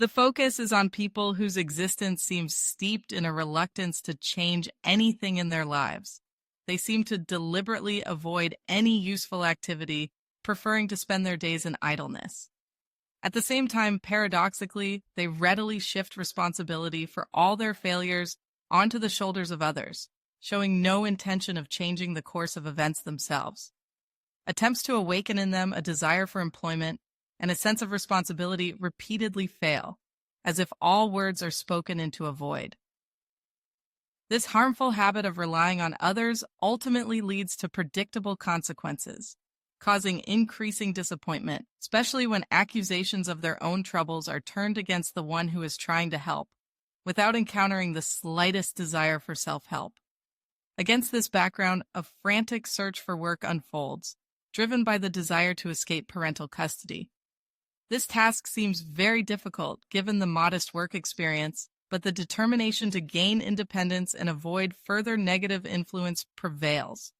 The focus is on people whose existence seems steeped in a reluctance to change anything in their lives. They seem to deliberately avoid any useful activity, preferring to spend their days in idleness. At the same time, paradoxically, they readily shift responsibility for all their failures onto the shoulders of others, showing no intention of changing the course of events themselves. Attempts to awaken in them a desire for employment and a sense of responsibility repeatedly fail, as if all words are spoken into a void. This harmful habit of relying on others ultimately leads to predictable consequences, causing increasing disappointment, especially when accusations of their own troubles are turned against the one who is trying to help, without encountering the slightest desire for self-help. Against this background, a frantic search for work unfolds, driven by the desire to escape parental custody. This task seems very difficult given the modest work experience, but the determination to gain independence and avoid further negative influence prevails.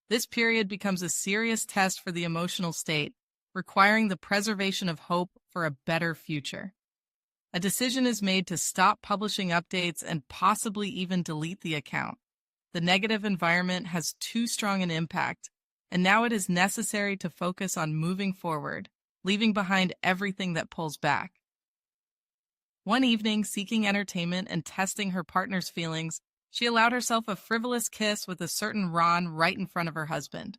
This period becomes a serious test for the emotional state, requiring the preservation of hope for a better future. A decision is made to stop publishing updates and possibly even delete the account. The negative environment has too strong an impact, and now it is necessary to focus on moving forward, leaving behind everything that pulls back. One evening, seeking entertainment and testing her partner's feelings, she allowed herself a frivolous kiss with a certain Ron right in front of her husband.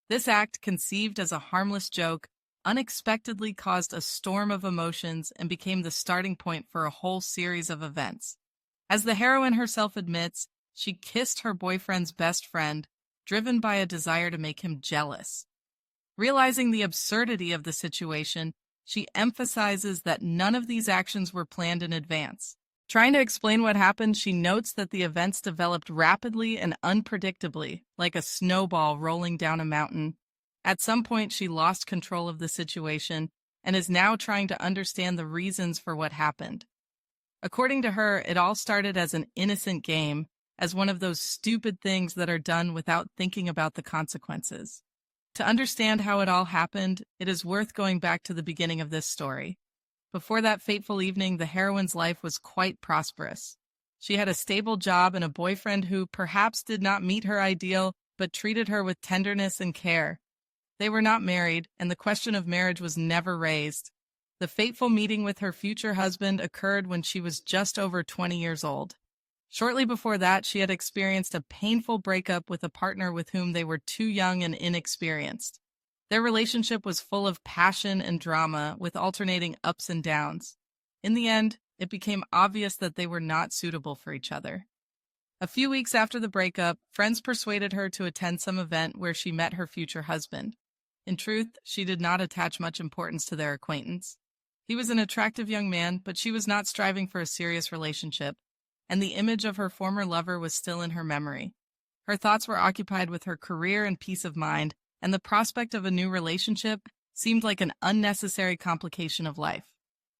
This act, conceived as a harmless joke, unexpectedly caused a storm of emotions and became the starting point for a whole series of events. As the heroine herself admits, she kissed her boyfriend's best friend, driven by a desire to make him jealous. Realizing the absurdity of the situation, she emphasizes that none of these actions were planned in advance. Trying to explain what happened, she notes that the events developed rapidly and unpredictably, like a snowball rolling down a mountain. At some point, she lost control of the situation and is now trying to understand the reasons for what happened. According to her, it all started as an innocent game, as one of those stupid things that are done without thinking about the consequences. To understand how it all happened, it is worth going back to the beginning of this story. Before that fateful evening, the heroine's life was quite prosperous. She had a stable job and a boyfriend who perhaps did not meet her ideal, but treated her with tenderness and care. They were not married, and the question of marriage was never raised. The fateful meeting with her future husband occurred when she was just over 20 years old. Shortly before that, she had experienced a painful breakup with a partner with whom they were too young and inexperienced. Their relationship was full of passion and drama, with alternating ups and downs. In the end, it became obvious that they were not suitable for each other. A few weeks after the breakup, friends persuaded her to attend some event where she met her future husband. In truth, she did not attach much importance to their acquaintance. He was an attractive young man, but she was not striving for a serious relationship, and the image of her former lover was still in her memory. Her thoughts were occupied with her career and peace of mind, and the prospect of a new relationship seemed like an unnecessary complication of life.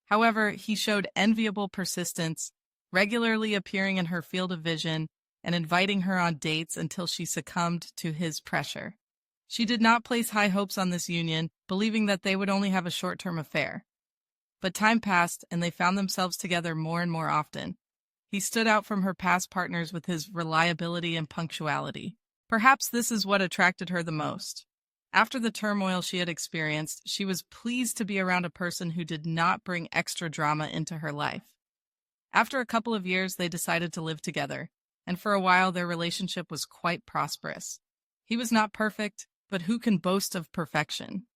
However, he showed enviable persistence, regularly appearing in her field of vision and inviting her on dates until she succumbed to his pressure. She did not place high hopes on this union, believing that they would only have a short-term affair. But time passed, and they found themselves together more and more often. He stood out from her past partners with his reliability and punctuality. Perhaps this is what attracted her the most. After the turmoil she had experienced, she was pleased to be around a person who did not bring extra drama into her life. After a couple of years, they decided to live together, and for a while their relationship was quite prosperous. He was not perfect, but who can boast of perfection?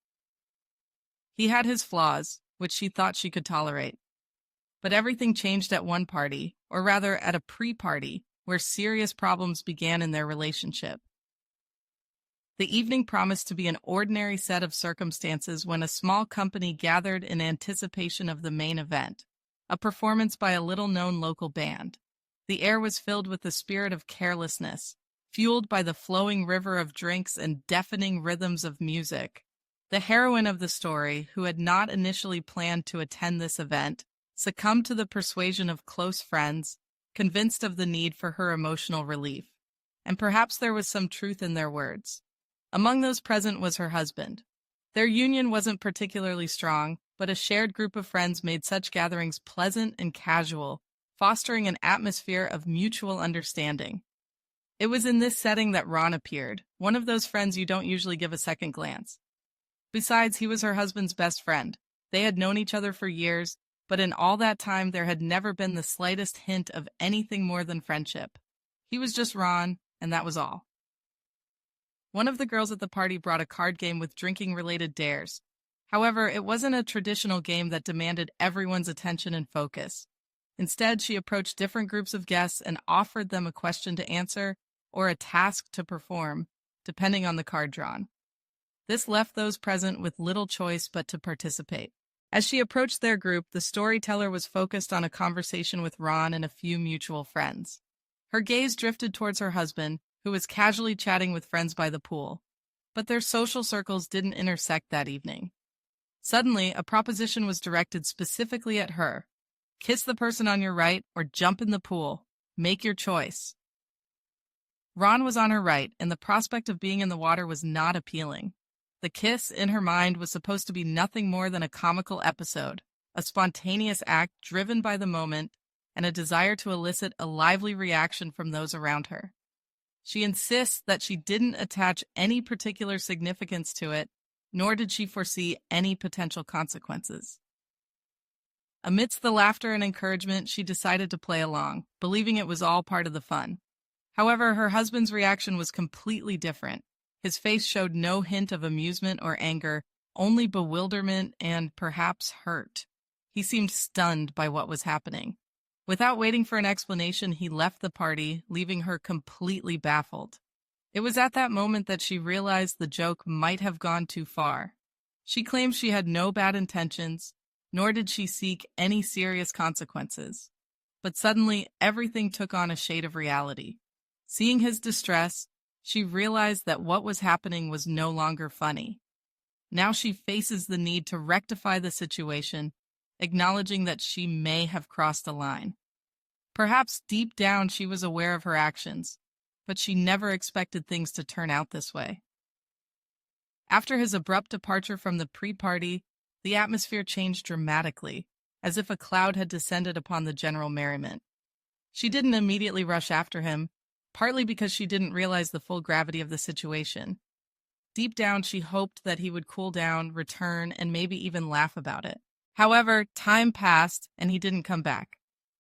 He had his flaws, which she thought she could tolerate. But everything changed at one party, or rather at a pre-party, where serious problems began in their relationship. The evening promised to be an ordinary set of circumstances when a small company gathered in anticipation of the main event, a performance by a little-known local band. The air was filled with the spirit of carelessness, fueled by the flowing river of drinks and deafening rhythms of music. The heroine of the story, who had not initially planned to attend this event, succumbed to the persuasion of close friends, convinced of the need for her emotional relief. And perhaps there was some truth in their words. Among those present was her husband. Their union wasn't particularly strong, but a shared group of friends made such gatherings pleasant and casual, fostering an atmosphere of mutual understanding. It was in this setting that Ron appeared, one of those friends you don't usually give a second glance. Besides, he was her husband's best friend. They had known each other for years, but in all that time there had never been the slightest hint of anything more than friendship. He was just Ron, and that was all. One of the girls at the party brought a card game with drinking-related dares. However, it wasn't a traditional game that demanded everyone's attention and focus. Instead, she approached different groups of guests and offered them a question to answer or a task to perform, depending on the card drawn. This left those present with little choice but to participate. As she approached their group, the storyteller was focused on a conversation with Ron and a few mutual friends. Her gaze drifted towards her husband, who was casually chatting with friends by the pool. But their social circles didn't intersect that evening. Suddenly, a proposition was directed specifically at her. Kiss the person on your right or jump in the pool. Make your choice. Ron was on her right, and the prospect of being in the water was not appealing. The kiss, in her mind, was supposed to be nothing more than a comical episode, a spontaneous act driven by the moment, and a desire to elicit a lively reaction from those around her. She insists that she didn't attach any particular significance to it, nor did she foresee any potential consequences. Amidst the laughter and encouragement, she decided to play along, believing it was all part of the fun. However, her husband's reaction was completely different. His face showed no hint of amusement or anger, only bewilderment and perhaps hurt. He seemed stunned by what was happening. Without waiting for an explanation, he left the party, leaving her completely baffled. It was at that moment that she realized the joke might have gone too far. She claimed she had no bad intentions, nor did she seek any serious consequences. But suddenly, everything took on a shade of reality. Seeing his distress, she realized that what was happening was no longer funny. Now she faces the need to rectify the situation, acknowledging that she may have crossed a line. Perhaps deep down she was aware of her actions, but she never expected things to turn out this way. After his abrupt departure from the pre-party, the atmosphere changed dramatically, as if a cloud had descended upon the general merriment. She didn't immediately rush after him, partly because she didn't realize the full gravity of the situation. Deep down, she hoped that he would cool down, return, and maybe even laugh about it. However, time passed, and he didn't come back.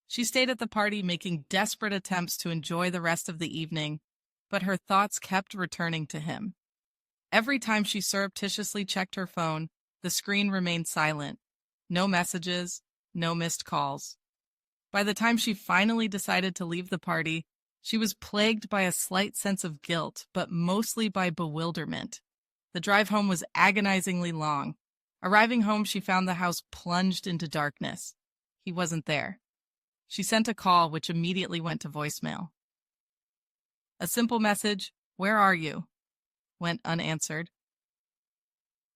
She stayed at the party, making desperate attempts to enjoy the rest of the evening, but her thoughts kept returning to him. Every time she surreptitiously checked her phone, the screen remained silent. No messages, no missed calls. By the time she finally decided to leave the party, she was plagued by a slight sense of guilt, but mostly by bewilderment. The drive home was agonizingly long. Arriving home, she found the house plunged into darkness. He wasn't there. She sent a call, which immediately went to voicemail. A simple message, "Where are you?" went unanswered.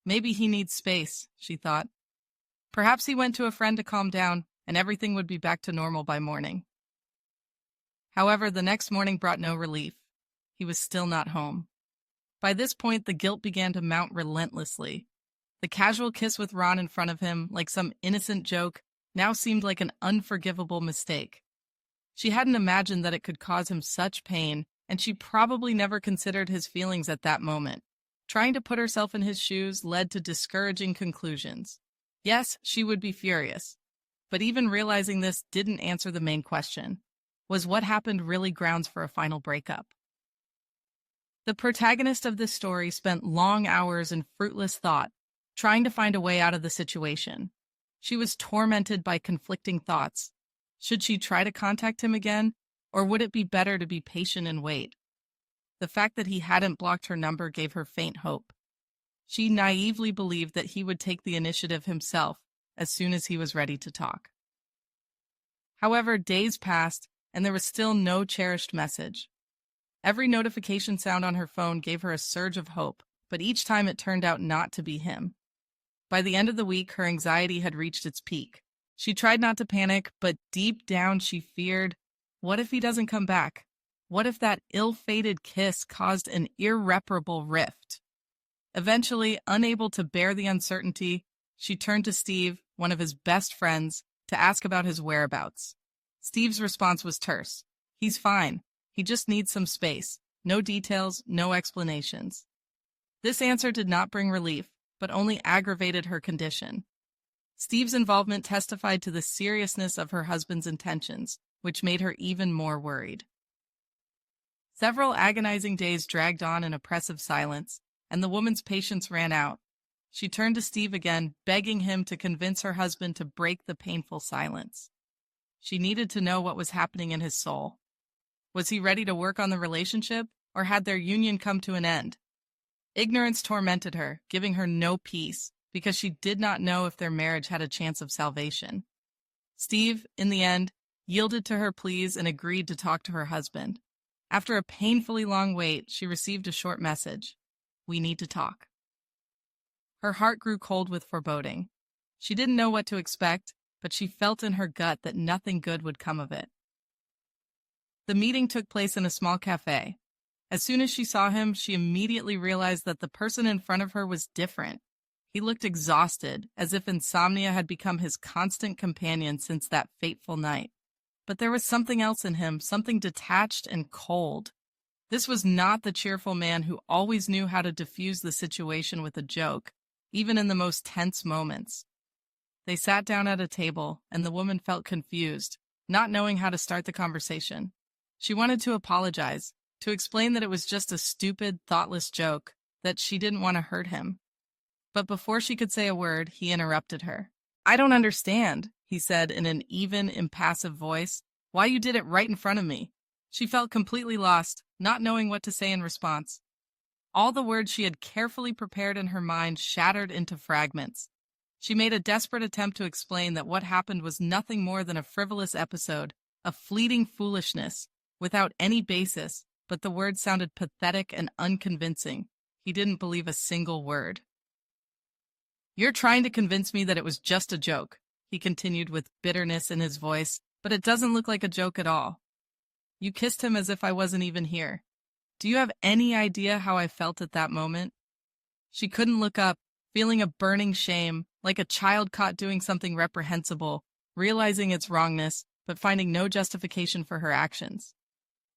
Maybe he needs space, she thought. Perhaps he went to a friend to calm down, and everything would be back to normal by morning. However, the next morning brought no relief. He was still not home. By this point, the guilt began to mount relentlessly. The casual kiss with Ron in front of him, like some innocent joke, now seemed like an unforgivable mistake. She hadn't imagined that it could cause him such pain, and she probably never considered his feelings at that moment. Trying to put herself in his shoes led to discouraging conclusions. Yes, she would be furious. But even realizing this didn't answer the main question. Was what happened really grounds for a final breakup? The protagonist of this story spent long hours in fruitless thought, trying to find a way out of the situation. She was tormented by conflicting thoughts. Should she try to contact him again, or would it be better to be patient and wait? The fact that he hadn't blocked her number gave her faint hope. She naively believed that he would take the initiative himself as soon as he was ready to talk. However, days passed, and there was still no cherished message. Every notification sound on her phone gave her a surge of hope, but each time it turned out not to be him. By the end of the week, her anxiety had reached its peak. She tried not to panic, but deep down she feared, what if he doesn't come back? What if that ill-fated kiss caused an irreparable rift? Eventually, unable to bear the uncertainty, She turned to Steve, one of his best friends, to ask about his whereabouts. Steve's response was terse. He's fine. He just needs some space. No details, no explanations. This answer did not bring relief, but only aggravated her condition. Steve's involvement testified to the seriousness of her husband's intentions, which made her even more worried. Several agonizing days dragged on in oppressive silence, and the woman's patience ran out. She turned to Steve again, begging him to convince her husband to break the painful silence. She needed to know what was happening in his soul. Was he ready to work on the relationship, or had their union come to an end? Ignorance tormented her, giving her no peace, because she did not know if their marriage had a chance of salvation. Steve, in the end, yielded to her pleas and agreed to talk to her husband. After a painfully long wait, she received a short message. "We need to talk." Her heart grew cold with foreboding. She didn't know what to expect, but she felt in her gut that nothing good would come of it. The meeting took place in a small cafe. As soon as she saw him, she immediately realized that the person in front of her was different. He looked exhausted, as if insomnia had become his constant companion since that fateful night. But there was something else in him, something detached and cold. This was not the cheerful man who always knew how to diffuse the situation with a joke, even in the most tense moments. They sat down at a table, and the woman felt confused, not knowing how to start the conversation. She wanted to apologize, to explain that it was just a stupid, thoughtless joke, that she didn't want to hurt him. But before she could say a word, he interrupted her. "I don't understand," he said in an even, impassive voice, "why you did it right in front of me." She felt completely lost, not knowing what to say in response. All the words she had carefully prepared in her mind shattered into fragments. She made a desperate attempt to explain that what happened was nothing more than a frivolous episode, a fleeting foolishness, without any basis, but the words sounded pathetic and unconvincing. He didn't believe a single word. "You're trying to convince me that it was just a joke," he continued with bitterness in his voice, "but it doesn't look like a joke at all. You kissed him as if I wasn't even here. Do you have any idea how I felt at that moment?" She couldn't look up, feeling a burning shame, like a child caught doing something reprehensible, realizing its wrongness, but finding no justification for her actions.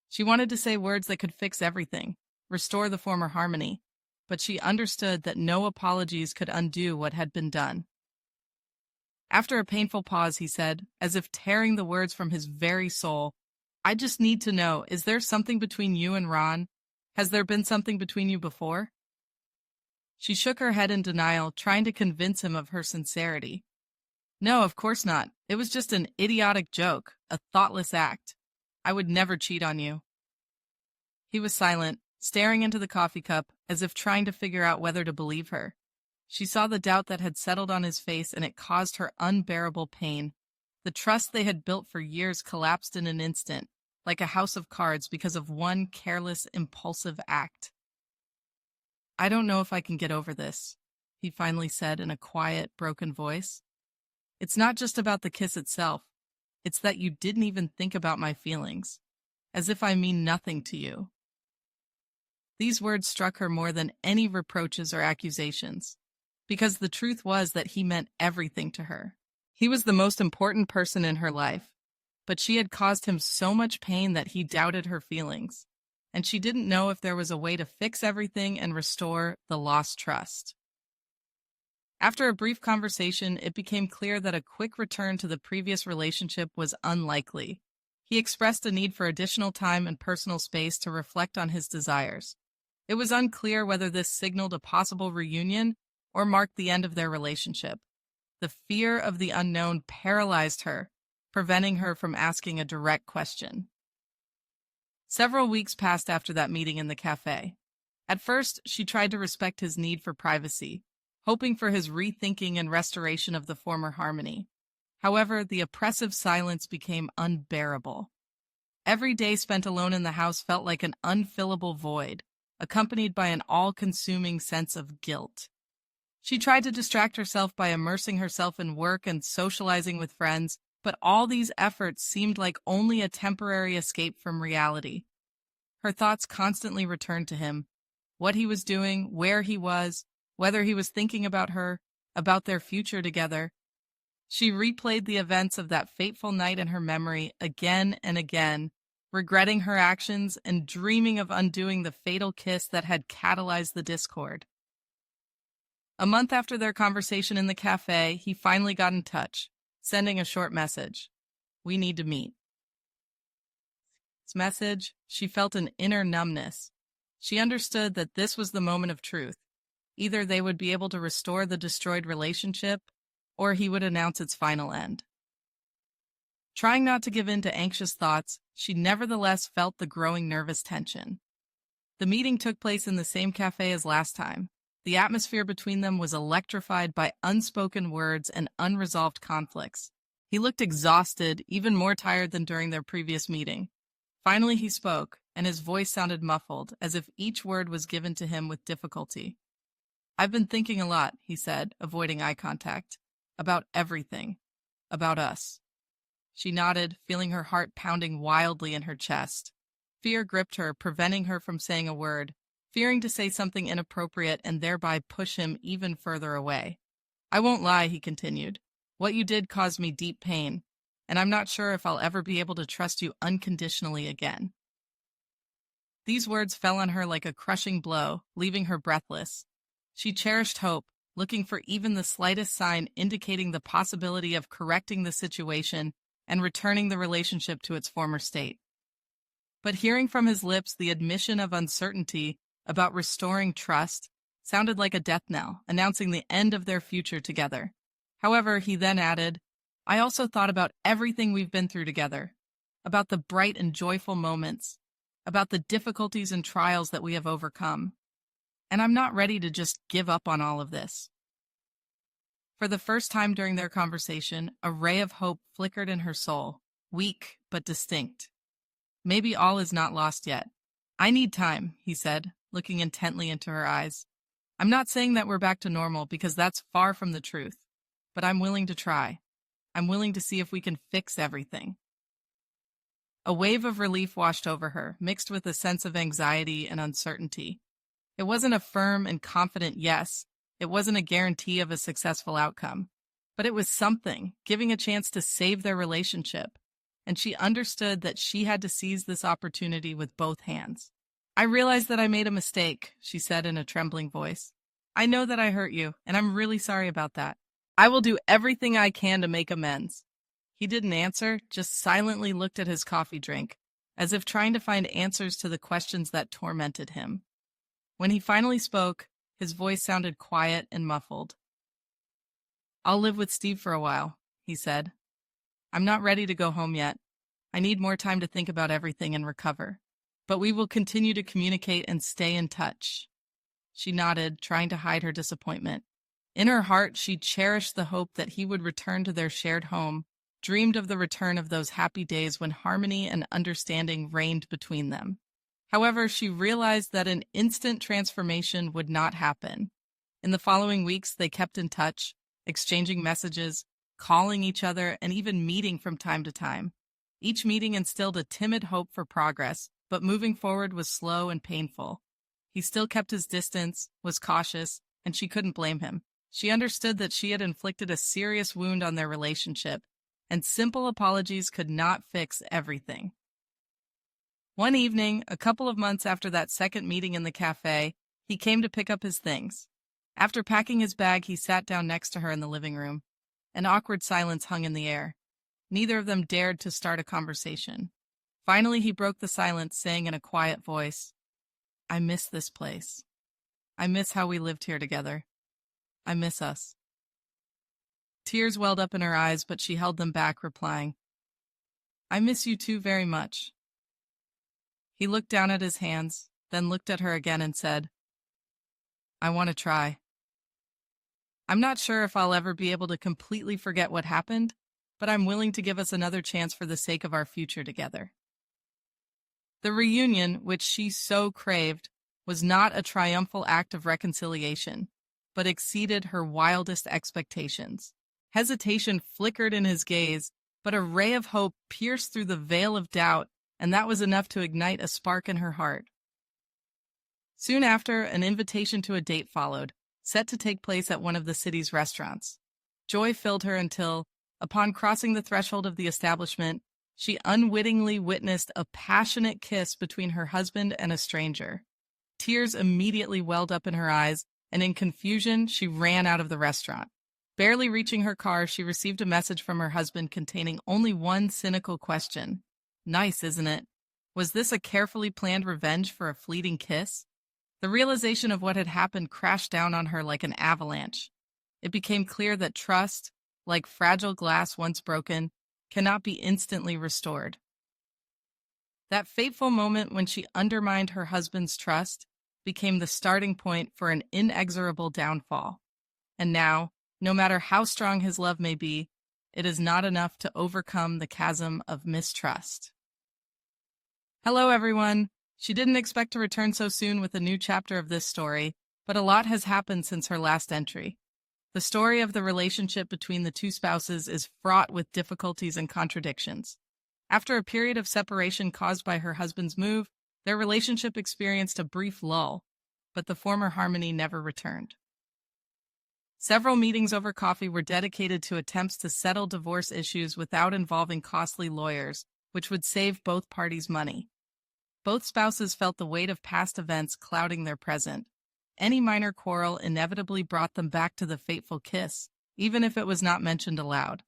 She wanted to say words that could fix everything, restore the former harmony, but she understood that no apologies could undo what had been done. After a painful pause, he said, as if tearing the words from his very soul, "I just need to know, is there something between you and Ron? Has there been something between you before?" She shook her head in denial, trying to convince him of her sincerity. "No, of course not. It was just an idiotic joke, a thoughtless act. I would never cheat on you." He was silent, staring into the coffee cup, as if trying to figure out whether to believe her. She saw the doubt that had settled on his face, and it caused her unbearable pain. The trust they had built for years collapsed in an instant, like a house of cards because of one careless, impulsive act. "I don't know if I can get over this," he finally said in a quiet, broken voice. "It's not just about the kiss itself. It's that you didn't even think about my feelings, as if I mean nothing to you." These words struck her more than any reproaches or accusations, because the truth was that he meant everything to her. He was the most important person in her life, but she had caused him so much pain that he doubted her feelings, and she didn't know if there was a way to fix everything and restore the lost trust. After a brief conversation, it became clear that a quick return to the previous relationship was unlikely. He expressed a need for additional time and personal space to reflect on his desires. It was unclear whether this signaled a possible reunion or marked the end of their relationship. The fear of the unknown paralyzed her, preventing her from asking a direct question. Several weeks passed after that meeting in the cafe. At first, she tried to respect his need for privacy, hoping for his rethinking and restoration of the former harmony. However, the oppressive silence became unbearable. Every day spent alone in the house felt like an unfillable void, accompanied by an all-consuming sense of guilt. She tried to distract herself by immersing herself in work and socializing with friends, but all these efforts seemed like only a temporary escape from reality. Her thoughts constantly returned to him, what he was doing, where he was, whether he was thinking about her, about their future together. She replayed the events of that fateful night in her memory again and again, regretting her actions and dreaming of undoing the fatal kiss that had catalyzed the discord. A month after their conversation in the cafe, he finally got in touch, sending a short message. "We need to meet." This message, she felt an inner numbness. She understood that this was the moment of truth. Either they would be able to restore the destroyed relationship, or he would announce its final end. Trying not to give in to anxious thoughts, she nevertheless felt the growing nervous tension. The meeting took place in the same cafe as last time. The atmosphere between them was electrified by unspoken words and unresolved conflicts. He looked exhausted, even more tired than during their previous meeting. Finally he spoke, and his voice sounded muffled, as if each word was given to him with difficulty. "I've been thinking a lot," he said, avoiding eye contact. "About everything. About us." She nodded, feeling her heart pounding wildly in her chest. Fear gripped her, preventing her from saying a word, fearing to say something inappropriate and thereby push him even further away. "I won't lie," he continued. "What you did caused me deep pain, and I'm not sure if I'll ever be able to trust you unconditionally again." These words fell on her like a crushing blow, leaving her breathless. She cherished hope, looking for even the slightest sign indicating the possibility of correcting the situation and returning the relationship to its former state. But hearing from his lips the admission of uncertainty about restoring trust sounded like a death knell, announcing the end of their future together. However, he then added, "I also thought about everything we've been through together, about the bright and joyful moments, about the difficulties and trials that we have overcome. And I'm not ready to just give up on all of this." For the first time during their conversation, a ray of hope flickered in her soul, weak but distinct. "Maybe all is not lost yet. I need time," he said, looking intently into her eyes. "I'm not saying that we're back to normal because that's far from the truth, but I'm willing to try. I'm willing to see if we can fix everything." A wave of relief washed over her, mixed with a sense of anxiety and uncertainty. It wasn't a firm and confident yes. It wasn't a guarantee of a successful outcome. But it was something, giving a chance to save their relationship. And she understood that she had to seize this opportunity with both hands. "I realized that I made a mistake," she said in a trembling voice. "I know that I hurt you, and I'm really sorry about that. I will do everything I can to make amends." He didn't answer, just silently looked at his coffee drink, as if trying to find answers to the questions that tormented him. When he finally spoke, his voice sounded quiet and muffled. "I'll live with Steve for a while," he said. "I'm not ready to go home yet. I need more time to think about everything and recover. But we will continue to communicate and stay in touch." She nodded, trying to hide her disappointment. In her heart, she cherished the hope that he would return to their shared home, dreamed of the return of those happy days when harmony and understanding reigned between them. However, she realized that an instant transformation would not happen. In the following weeks, they kept in touch, exchanging messages, calling each other, and even meeting from time to time. Each meeting instilled a timid hope for progress, but moving forward was slow and painful. He still kept his distance, was cautious, and she couldn't blame him. She understood that she had inflicted a serious wound on their relationship, and simple apologies could not fix everything. One evening, a couple of months after that second meeting in the cafe, he came to pick up his things. After packing his bag, he sat down next to her in the living room. An awkward silence hung in the air. Neither of them dared to start a conversation. Finally, he broke the silence, saying in a quiet voice, "I miss this place. I miss how we lived here together. I miss us." Tears welled up in her eyes, but she held them back, replying, "I miss you too very much." He looked down at his hands, then looked at her again and said, "I want to try. I'm not sure if I'll ever be able to completely forget what happened, but I'm willing to give us another chance for the sake of our future together." The reunion, which she so craved, was not a triumphal act of reconciliation, but exceeded her wildest expectations. Hesitation flickered in his gaze, but a ray of hope pierced through the veil of doubt, and that was enough to ignite a spark in her heart. Soon after, an invitation to a date followed, set to take place at one of the city's restaurants. Joy filled her until, upon crossing the threshold of the establishment, she unwittingly witnessed a passionate kiss between her husband and a stranger. Tears immediately welled up in her eyes, and in confusion, she ran out of the restaurant. Barely reaching her car, she received a message from her husband containing only one cynical question. Nice, isn't it? Was this a carefully planned revenge for a fleeting kiss? The realization of what had happened crashed down on her like an avalanche. It became clear that trust, like fragile glass once broken, cannot be instantly restored. That fateful moment when she undermined her husband's trust became the starting point for an inexorable downfall. And now, no matter how strong his love may be, it is not enough to overcome the chasm of mistrust. Hello, everyone. She didn't expect to return so soon with a new chapter of this story, but a lot has happened since her last entry. The story of the relationship between the two spouses is fraught with difficulties and contradictions. After a period of separation caused by her husband's move, their relationship experienced a brief lull, but the former harmony never returned. Several meetings over coffee were dedicated to attempts to settle divorce issues without involving costly lawyers, which would save both parties money. Both spouses felt the weight of past events clouding their present. Any minor quarrel inevitably brought them back to the fateful kiss, even if it was not mentioned aloud.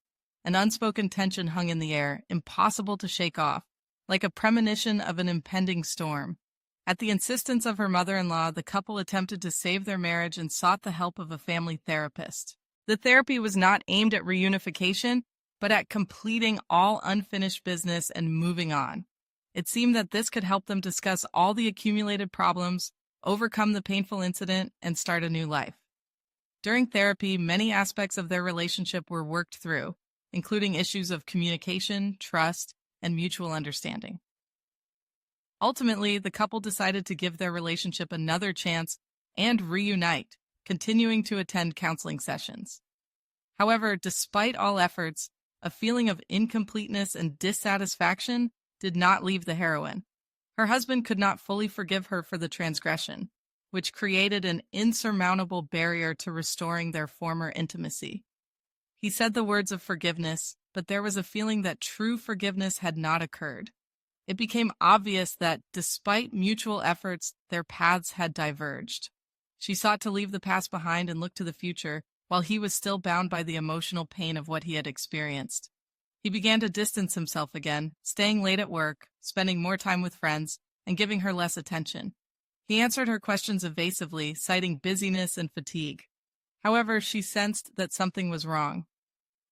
An unspoken tension hung in the air, impossible to shake off, like a premonition of an impending storm. At the insistence of her mother-in-law, the couple attempted to save their marriage and sought the help of a family therapist. The therapy was not aimed at reunification, but at completing all unfinished business and moving on. It seemed that this could help them discuss all the accumulated problems, overcome the painful incident, and start a new life. During therapy, many aspects of their relationship were worked through, including issues of communication, trust, and mutual understanding. Ultimately, the couple decided to give their relationship another chance and reunite, continuing to attend counseling sessions. However, despite all efforts, a feeling of incompleteness and dissatisfaction did not leave the heroine. Her husband could not fully forgive her for the transgression, which created an insurmountable barrier to restoring their former intimacy. He said the words of forgiveness, but there was a feeling that true forgiveness had not occurred. It became obvious that, despite mutual efforts, their paths had diverged. She sought to leave the past behind and look to the future, while he was still bound by the emotional pain of what he had experienced. He began to distance himself again, staying late at work, spending more time with friends, and giving her less attention. He answered her questions evasively, citing busyness and fatigue. However, she sensed that something was wrong.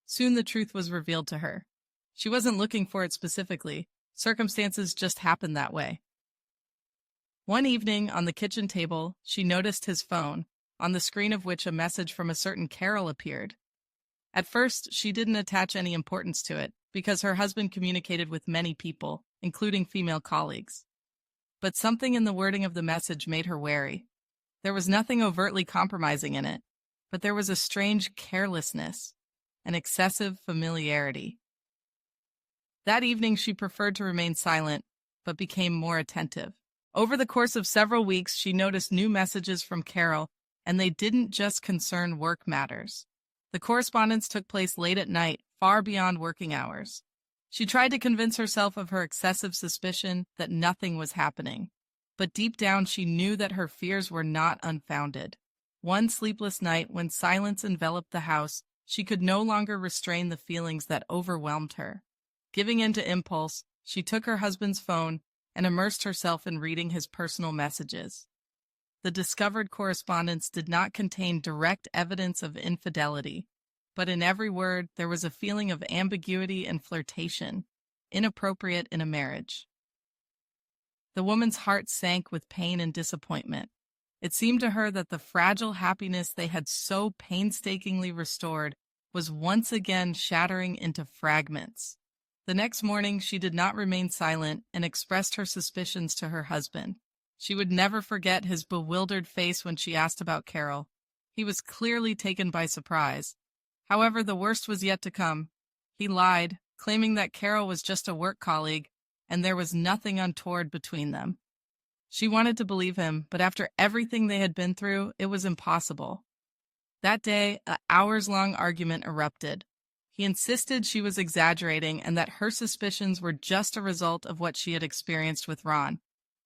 Soon the truth was revealed to her. She wasn't looking for it specifically. Circumstances just happened that way. One evening, on the kitchen table, she noticed his phone, on the screen of which a message from a certain Carol appeared. At first, she didn't attach any importance to it, because her husband communicated with many people, including female colleagues. But something in the wording of the message made her wary. There was nothing overtly compromising in it, but there was a strange carelessness, an excessive familiarity. That evening, she preferred to remain silent, but became more attentive. Over the course of several weeks, she noticed new messages from Carol, and they didn't just concern work matters. The correspondence took place late at night, far beyond working hours. She tried to convince herself of her excessive suspicion that nothing was happening, but deep down she knew that her fears were not unfounded. One sleepless night, when silence enveloped the house, she could no longer restrain the feelings that overwhelmed her. Giving in to impulse, she took her husband's phone and immersed herself in reading his personal messages. The discovered correspondence did not contain direct evidence of infidelity, but in every word there was a feeling of ambiguity and flirtation, inappropriate in a marriage. The woman's heart sank with pain and disappointment. It seemed to her that the fragile happiness they had so painstakingly restored was once again shattering into fragments. The next morning, she did not remain silent and expressed her suspicions to her husband. She would never forget his bewildered face when she asked about Carol. He was clearly taken by surprise. However, the worst was yet to come. He lied, claiming that Carol was just a work colleague, and there was nothing untoward between them. She wanted to believe him, but after everything they had been through, it was impossible. That day, an hours-long argument erupted. He insisted she was exaggerating and that her suspicions were just a result of what she had experienced with Ron.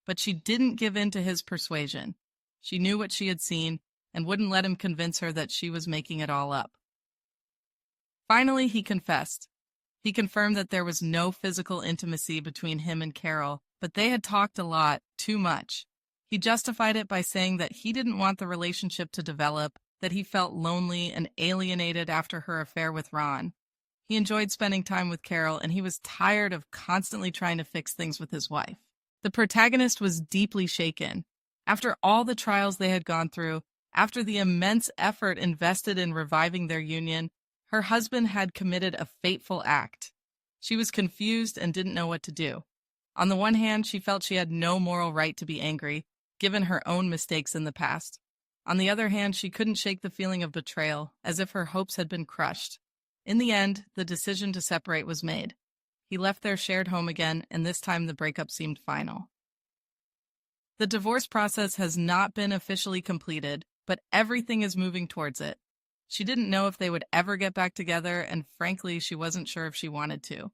But she didn't give in to his persuasion. She knew what she had seen and wouldn't let him convince her that she was making it all up. Finally, he confessed. He confirmed that there was no physical intimacy between him and Carol, but they had talked a lot, too much. He justified it by saying that he didn't want the relationship to develop, that he felt lonely and alienated after her affair with Ron. He enjoyed spending time with Carol, and he was tired of constantly trying to fix things with his wife. The protagonist was deeply shaken. After all the trials they had gone through, after the immense effort invested in reviving their union, her husband had committed a fateful act. She was confused and didn't know what to do. On the one hand, she felt she had no moral right to be angry, given her own mistakes in the past. On the other hand, she couldn't shake the feeling of betrayal, as if her hopes had been crushed. In the end, the decision to separate was made. He left their shared home again, and this time the breakup seemed final. The divorce process has not been officially completed, but everything is moving towards it. She didn't know if they would ever get back together, and frankly, she wasn't sure if she wanted to.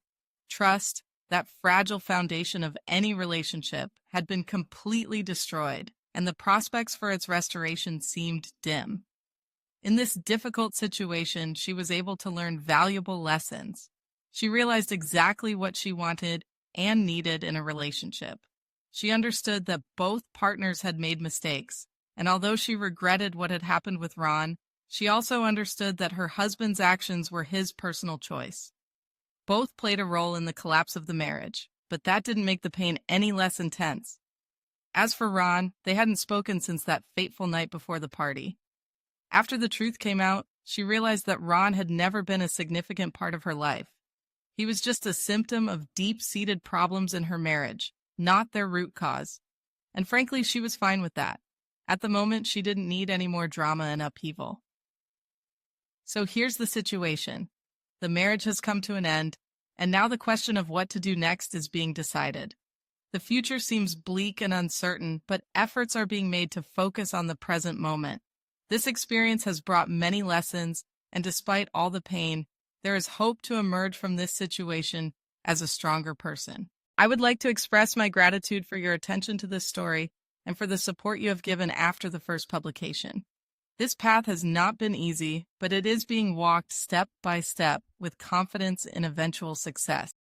Trust, that fragile foundation of any relationship, had been completely destroyed, and the prospects for its restoration seemed dim. In this difficult situation, she was able to learn valuable lessons. She realized exactly what she wanted and needed in a relationship. She understood that both partners had made mistakes, and although she regretted what had happened with Ron, she also understood that her husband's actions were his personal choice. Both played a role in the collapse of the marriage, but that didn't make the pain any less intense. As for Ron, they hadn't spoken since that fateful night before the party. After the truth came out, she realized that Ron had never been a significant part of her life. He was just a symptom of deep-seated problems in her marriage, not their root cause. And frankly, she was fine with that. At the moment, she didn't need any more drama and upheaval. So here's the situation. The marriage has come to an end, and now the question of what to do next is being decided. The future seems bleak and uncertain, but efforts are being made to focus on the present moment. This experience has brought many lessons, and despite all the pain, there is hope to emerge from this situation as a stronger person. I would like to express my gratitude for your attention to this story and for the support you have given after the first publication. This path has not been easy, but it is being walked step by step with confidence in eventual success.